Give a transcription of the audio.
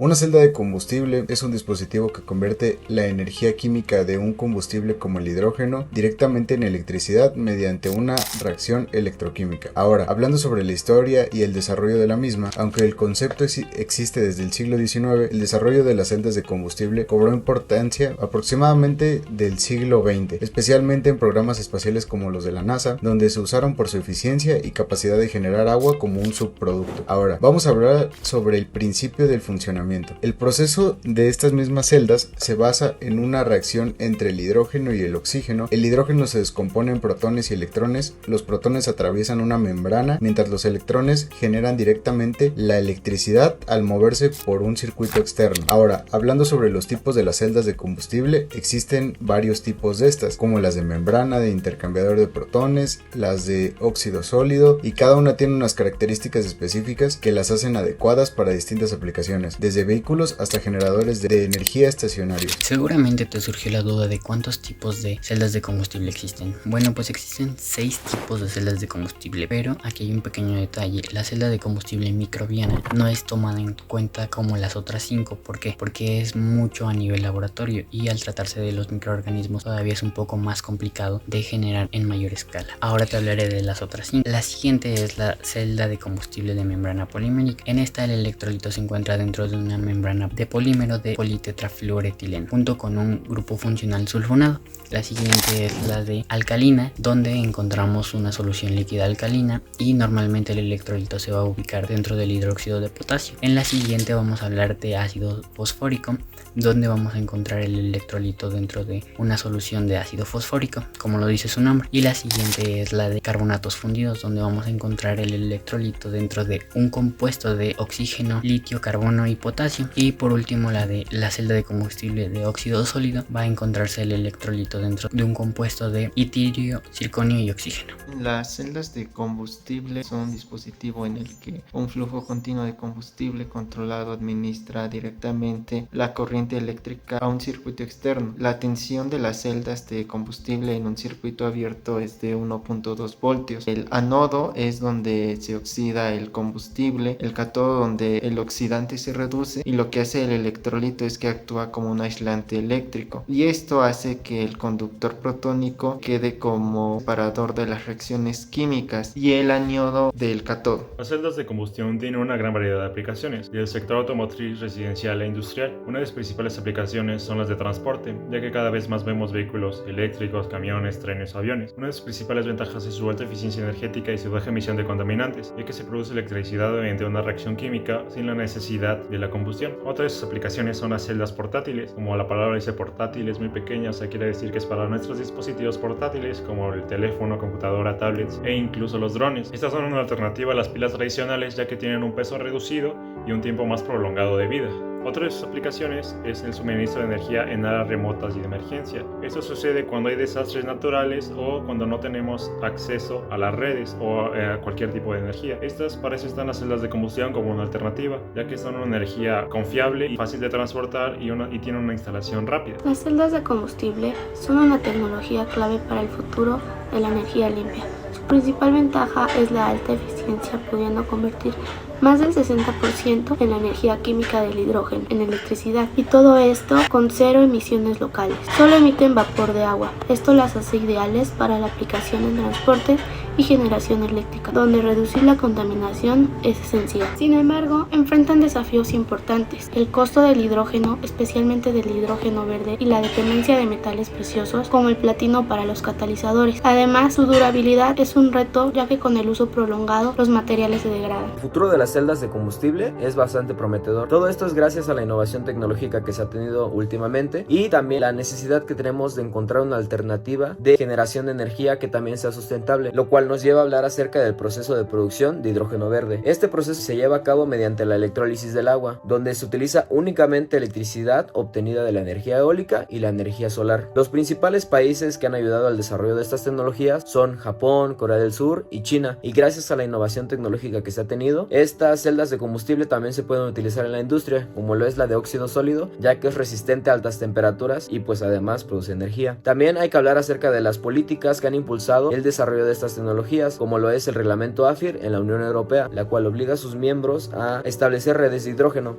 Una celda de combustible es un dispositivo que convierte la energía química de un combustible como el hidrógeno directamente en electricidad mediante una reacción electroquímica. Ahora, hablando sobre la historia y el desarrollo de la misma, aunque el concepto existe desde el siglo XIX, el desarrollo de las celdas de combustible cobró importancia aproximadamente del siglo XX, especialmente en programas espaciales como los de la NASA, donde se usaron por su eficiencia y capacidad de generar agua como un subproducto. Ahora, vamos a hablar sobre el principio del funcionamiento. El proceso de estas mismas celdas se basa en una reacción entre el hidrógeno y el oxígeno. El hidrógeno se descompone en protones y electrones. Los protones atraviesan una membrana, mientras los electrones generan directamente la electricidad al moverse por un circuito externo. Ahora, hablando sobre los tipos de las celdas de combustible, existen varios tipos de estas, como las de membrana, de intercambiador de protones, las de óxido sólido, y cada una tiene unas características específicas que las hacen adecuadas para distintas aplicaciones, desde vehículos hasta generadores de energía estacionarios. Seguramente te surgió la duda de cuántos tipos de celdas de combustible existen. Bueno, pues existen 6 tipos de celdas de combustible, pero aquí hay un pequeño detalle. La celda de combustible microbiana no es tomada en cuenta como las otras 5. ¿Por qué? Porque es mucho a nivel laboratorio y al tratarse de los microorganismos todavía es un poco más complicado de generar en mayor escala. Ahora te hablaré de las otras 5. La siguiente es la celda de combustible de membrana polimérica. En esta el electrolito se encuentra dentro de una membrana de polímero de politetrafluoretileno junto con un grupo funcional sulfonado. La siguiente es la de alcalina, donde encontramos una solución líquida alcalina y normalmente el electrolito se va a ubicar dentro del hidróxido de potasio. En la siguiente vamos a hablar de ácido fosfórico, donde vamos a encontrar el electrolito dentro de una solución de ácido fosfórico, como lo dice su nombre. Y la siguiente es la de carbonatos fundidos, donde vamos a encontrar el electrolito dentro de un compuesto de oxígeno, litio, carbono y potasio. Y por último, la de la celda de combustible de óxido sólido, va a encontrarse el electrolito dentro de un compuesto de itirio, circonio y oxígeno. Las celdas de combustible son un dispositivo en el que un flujo continuo de combustible controlado administra directamente la corriente eléctrica a un circuito externo. La tensión de las celdas de combustible en un circuito abierto es de 1.2 voltios. El ánodo es donde se oxida el combustible, el cátodo donde el oxidante se reduce, y lo que hace el electrolito es que actúa como un aislante eléctrico, y esto hace que el conductor protónico quede como separador de las reacciones químicas y el aníodo del cátodo. Las celdas de combustión tienen una gran variedad de aplicaciones, del sector automotriz, residencial e industrial. Una de las principales aplicaciones son las de transporte, ya que cada vez más vemos vehículos eléctricos, camiones, trenes o aviones. Una de sus principales ventajas es su alta eficiencia energética y su baja emisión de contaminantes, ya que se produce electricidad mediante una reacción química sin la necesidad de la combustión. Otra de sus aplicaciones son las celdas portátiles. Como la palabra dice portátil, es muy pequeña, o sea, quiere decir que es para nuestros dispositivos portátiles como el teléfono, computadora, tablets e incluso los drones. Estas son una alternativa a las pilas tradicionales, ya que tienen un peso reducido y un tiempo más prolongado de vida. Otra de sus aplicaciones es el suministro de energía en áreas remotas y de emergencia. Esto sucede cuando hay desastres naturales o cuando no tenemos acceso a las redes o a cualquier tipo de energía. Para eso están las celdas de combustión como una alternativa, ya que son una energía confiable y fácil de transportar y tienen una instalación rápida. Las celdas de combustible son una tecnología clave para el futuro de la energía limpia. Su principal ventaja es la alta eficiencia, pudiendo convertir más del 60% en la energía química del hidrógeno en electricidad, y todo esto con cero emisiones locales. Solo emiten vapor de agua. Esto las hace ideales para la aplicación en transporte y generación eléctrica, donde reducir la contaminación es esencial. Sin embargo, enfrentan desafíos importantes: el costo del hidrógeno, especialmente del hidrógeno verde, y la dependencia de metales preciosos como el platino para los catalizadores. Además, su durabilidad es un reto, ya que con el uso prolongado los materiales se degradan. El futuro de las celdas de combustible es bastante prometedor. Todo esto es gracias a la innovación tecnológica que se ha tenido últimamente, y también la necesidad que tenemos de encontrar una alternativa de generación de energía que también sea sustentable, lo cual nos lleva a hablar acerca del proceso de producción de hidrógeno verde. Este proceso se lleva a cabo mediante la electrólisis del agua, donde se utiliza únicamente electricidad obtenida de la energía eólica y la energía solar. Los principales países que han ayudado al desarrollo de estas tecnologías son Japón, Corea del Sur y China, y gracias a la innovación tecnológica que se ha tenido, estas celdas de combustible también se pueden utilizar en la industria, como lo es la de óxido sólido, ya que es resistente a altas temperaturas y pues además produce energía. También hay que hablar acerca de las políticas que han impulsado el desarrollo de estas tecnologías, como lo es el reglamento AFIR en la Unión Europea, la cual obliga a sus miembros a establecer redes de hidrógeno.